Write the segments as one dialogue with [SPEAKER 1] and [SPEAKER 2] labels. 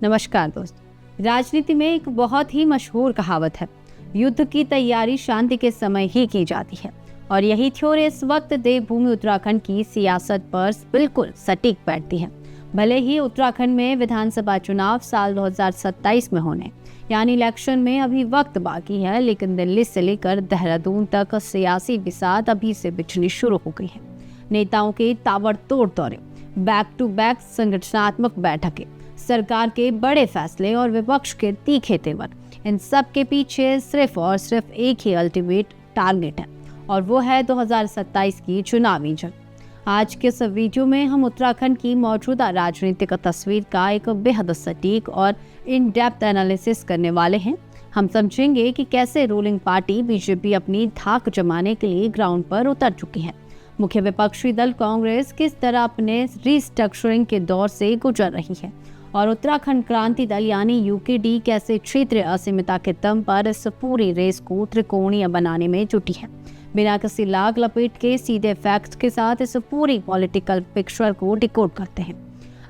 [SPEAKER 1] नमस्कार दोस्त। राजनीति में एक बहुत ही मशहूर कहावत है, युद्ध की तैयारी शांति के समय ही की जाती है। और यही थ्योरी इस वक्त देवभूमि उत्तराखंड की सियासत पर बिल्कुल सटीक बैठती है। भले ही उत्तराखंड में विधानसभा चुनाव साल 2027 में होने यानी इलेक्शन में अभी वक्त बाकी है, लेकिन दिल्ली से लेकर देहरादून तक सियासी बिसात अभी से बिछनी शुरू हो गई है। नेताओं के ताबड़तोड़ दौरे, बैक टू बैक संगठनात्मक बैठकें, सरकार के बड़े फैसले और विपक्ष के तीखे तेवर, इन सब के पीछे सिर्फ और सिर्फ एक ही अल्टीमेट टारगेट है, और वो है 2027 की चुनावी जंग। आज के इस वीडियो में हम उत्तराखंड की मौजूदा राजनीतिक तस्वीर का एक बेहद सटीक और इन डेप्थ एनालिसिस करने वाले हैं। हम समझेंगे कि कैसे रूलिंग पार्टी बीजेपी अपनी धाक जमाने के लिए ग्राउंड पर उतर चुकी है। मुख्य विपक्षी दल कांग्रेस किस तरह अपने रीस्ट्रक्चरिंग के दौर से गुजर रही है, और उत्तराखंड क्रांति दल यानी यूकेडी कैसे क्षेत्रीय असीमिता के दम पर इस पूरी रेस को त्रिकोणीय बनाने में जुटी है। बिना किसी लाग लपेट के सीधे फैक्ट्स के साथ इस पूरी पॉलिटिकल पिक्चर को डिकोड करते हैं।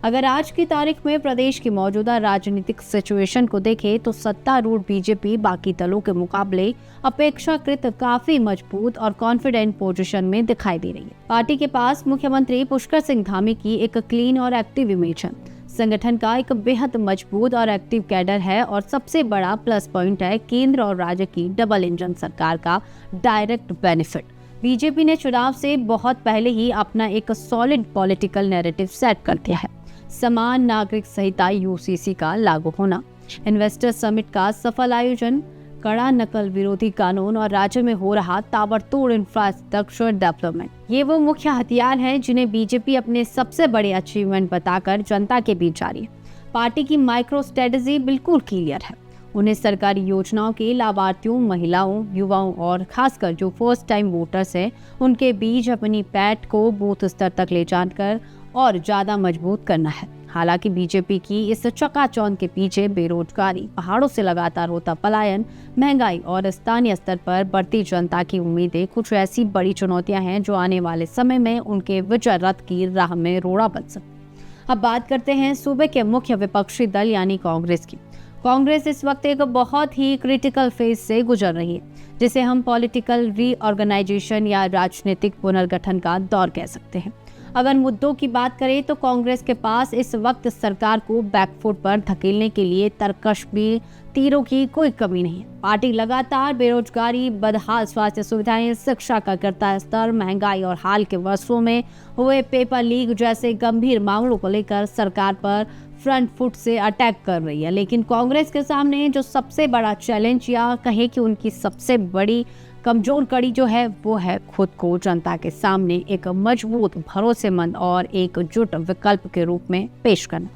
[SPEAKER 1] अगर आज की तारीख में प्रदेश की मौजूदा राजनीतिक सिचुएशन को देखें तो सत्तारूढ़ बीजेपी बाकी दलों के मुकाबले अपेक्षाकृत काफी मजबूत और कॉन्फिडेंट पोजीशन में दिखाई दे रही है। पार्टी के पास मुख्यमंत्री पुष्कर सिंह धामी की एक क्लीन और एक्टिव इमेज है, संगठन का एक बेहद मजबूत और एक्टिव कैडर है, और सबसे बड़ा प्लस पॉइंट है केंद्र और राज्य की डबल इंजन सरकार का डायरेक्ट बेनिफिट। बीजेपी ने चुनाव से बहुत पहले ही अपना एक सॉलिड पॉलिटिकल नैरेटिव सेट कर दिया है। समान नागरिक संहिता यूसीसी का लागू होना, इन्वेस्टर समिट का सफल आयोजन, कड़ा नकल विरोधी कानून और राज्य में हो रहा ताबड़तोड़ इंफ्रास्ट्रक्चर डेवलपमेंट, ये वो मुख्य हथियार हैं जिन्हें बीजेपी अपने सबसे बड़े अचीवमेंट बताकर जनता के बीच जा रही है। पार्टी की माइक्रो स्ट्रेटजी बिल्कुल क्लियर है। उन्हें सरकारी योजनाओं के लाभार्थियों, महिलाओं, युवाओं और खासकर जो फर्स्ट टाइम वोटर्स हैं, उनके बीच अपनी पैठ को बूथ स्तर तक ले जाकर और ज्यादा मजबूत करना है। हालांकि बीजेपी की इस चकाचौंध के पीछे बेरोजगारी, पहाड़ों से लगातार होता पलायन, महंगाई और स्थानीय स्तर पर बढ़ती जनता की उम्मीदें कुछ ऐसी बड़ी चुनौतियां हैं जो आने वाले समय में उनके विजय रथ की राह में रोड़ा बन सकती। अब बात करते हैं सूबे के मुख्य विपक्षी दल यानी कांग्रेस की। कांग्रेस इस वक्त एक बहुत ही क्रिटिकल फेज से गुजर रही है, जिसे हम पॉलिटिकल रीऑर्गेनाइजेशन या राजनीतिक पुनर्गठन का दौर कह सकते हैं। अगर मुद्दों की बात करें तो कांग्रेस के पास इस वक्त सरकार को बैकफुट पर धकेलने के लिए तरकश भी तीरों की कोई कमी नहीं है। पार्टी लगातार बेरोजगारी, बदहाल स्वास्थ्य सुविधाएं, शिक्षा का गिरता स्तर, महंगाई और हाल के वर्षों में हुए पेपर लीक जैसे गंभीर मामलों को लेकर सरकार पर फ्रंट फुट से अटैक कर रही है। लेकिन कांग्रेस के सामने जो सबसे बड़ा चैलेंज या कहे कि उनकी सबसे बड़ी कमजोर कड़ी जो है वो है खुद को जनता के सामने एक मजबूत, भरोसेमंद और एकजुट विकल्प के रूप में पेश करना।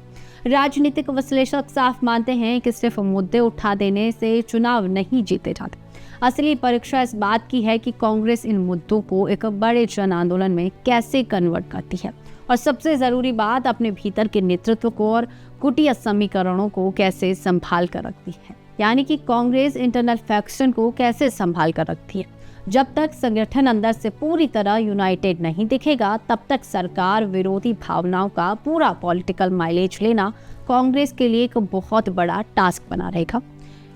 [SPEAKER 1] राजनीतिक विश्लेषक साफ मानते हैं कि सिर्फ मुद्दे उठा देने से चुनाव नहीं जीते जाते। असली परीक्षा इस बात की है कि कांग्रेस इन मुद्दों को एक बड़े जन आंदोलन में कैसे कन्वर्ट करती है, और सबसे जरूरी बात अपने भीतर के नेतृत्व को और कुटिया समीकरणों को कैसे संभाल कर रखती है, यानी कि कांग्रेस इंटरनल फैक्शन को कैसे संभाल कर रखती है। जब तक संगठन अंदर से पूरी तरह यूनाइटेड नहीं दिखेगा, तब तक सरकार विरोधी भावनाओं का पूरा पॉलिटिकल माइलेज लेना कांग्रेस के लिए एक बहुत बड़ा टास्क बना रहेगा।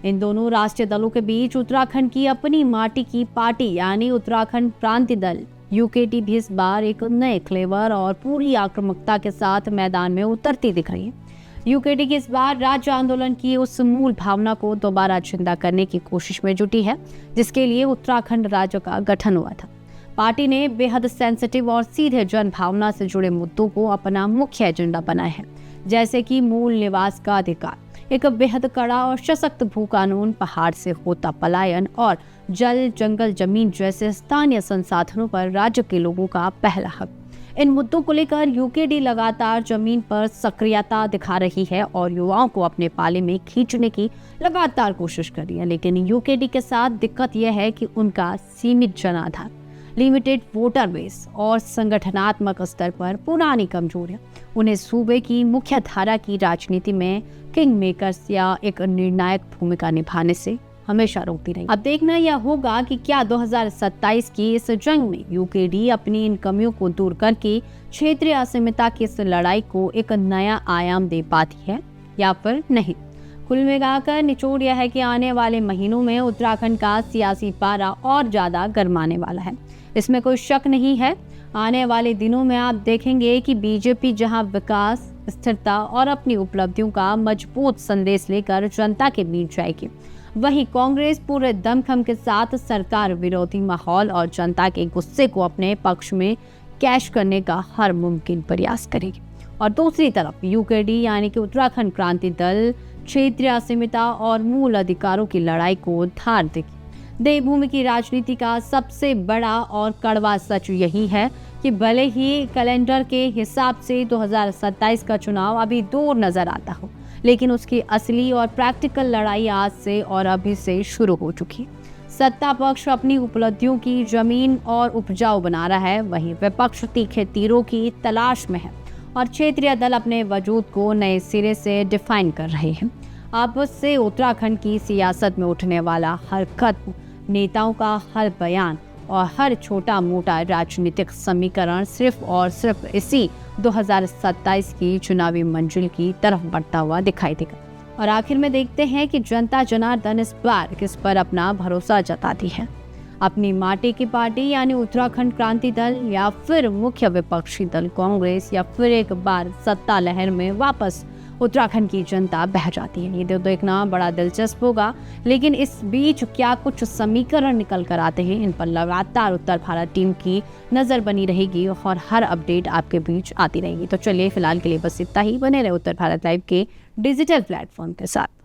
[SPEAKER 1] इन दोनों राष्ट्रीय दलों के बीच उत्तराखंड की अपनी माटी की पार्टी यानी उत्तराखंड क्रांति दल यूकेडी भी इस बार एक नए फ्लेवर और पूरी आक्रामकता के साथ मैदान में उतरती दिख रही है। यूकेडी की इस बार राज्य आंदोलन की उस मूल भावना को दोबारा जिंदा करने की कोशिश में जुटी है, जिसके लिए उत्तराखंड राज्य का गठन हुआ था। पार्टी ने बेहद सेंसिटिव और सीधे जन भावना से जुड़े मुद्दों को अपना मुख्य एजेंडा बनाया है, जैसे कि मूल निवास का अधिकार, एक बेहद कड़ा और सशक्त भू कानून, पहाड़ से होता पलायन और जल, जंगल, जमीन जैसे स्थानीय संसाधनों पर राज्य के लोगों का पहला हक। इन मुद्दों को लेकर यूकेडी लगातार जमीन पर सक्रियता दिखा रही है और युवाओं को अपने पाले में खींचने की लगातार कोशिश कर रही है। लेकिन यूकेडी के साथ दिक्कत यह है कि उनका सीमित जनाधार, लिमिटेड वोटर बेस और संगठनात्मक स्तर पर पुरानी कमजोरियां उन्हें सूबे की मुख्य धारा की राजनीति में किंग मेकर्स या एक निर्णायक भूमिका निभाने से हमेशा रोकती रही। अब देखना यह होगा कि क्या 2027 की इस जंग में यूकेडी अपनी इन कमियों को दूर करके क्षेत्रीय असीमिता की इस लड़ाई को एक नया आयाम दे पाती है या फिर नहीं। कुल मिलाकर निचोड़ यह है कि आने वाले महीनों में उत्तराखंड का सियासी पारा और ज़्यादा गर्माने वाला है, इसमें कोई शक नहीं है। आने वाले दिनों में आप देखेंगे कि बीजेपी जहां विकास, स्थिरता और अपनी उपलब्धियों का मजबूत संदेश लेकर जनता के बीच जाएगी, वहीं कांग्रेस पूरे दमखम के साथ सरकार विरोधी माहौल और जनता के गुस्से को अपने पक्ष में कैश करने का हर मुमकिन प्रयास करेगी। और दूसरी तरफ यूकेडी यानी कि उत्तराखंड क्रांति दल क्षेत्रीय अस्मिता और मूल अधिकारों की लड़ाई को धार देगी। देवभूमि की राजनीति का सबसे बड़ा और कड़वा सच यही है कि भले ही कैलेंडर के हिसाब से 2027 का चुनाव अभी दूर नजर आता हो, लेकिन उसकी असली और प्रैक्टिकल लड़ाई आज से और अभी से शुरू हो चुकी है। सत्ता पक्ष अपनी उपलब्धियों की जमीन और उपजाऊ बना रहा है, वहीं विपक्ष तीखे तीरों की तलाश में है और क्षेत्रीय दल अपने वजूद को नए सिरे से डिफाइन कर रहे हैं। अब से उत्तराखंड की सियासत में उठने वाला हर कदम, नेताओं का हर बयान और हर छोटा मोटा राजनीतिक समीकरण सिर्फ और सिर्फ इसी 2027 की चुनावी मंजिल की तरफ बढ़ता हुआ दिखाई देगा। और आखिर में देखते हैं कि जनता जनार्दन इस बार किस पर अपना भरोसा जताती है, अपनी माटी की पार्टी यानी उत्तराखंड क्रांति दल या फिर मुख्य विपक्षी दल कांग्रेस, या फिर एक बार सत्ता लहर में वापस उत्तराखंड की जनता बह जाती है। ये तो देखना बड़ा दिलचस्प होगा, लेकिन इस बीच क्या कुछ समीकरण निकल कर आते हैं, इन पर लगातार उत्तर भारत टीम की नज़र बनी रहेगी और हर अपडेट आपके बीच आती रहेगी। तो चलिए फिलहाल के लिए बस इतना ही। बने रहे उत्तर भारत लाइव के डिजिटल प्लेटफॉर्म के साथ।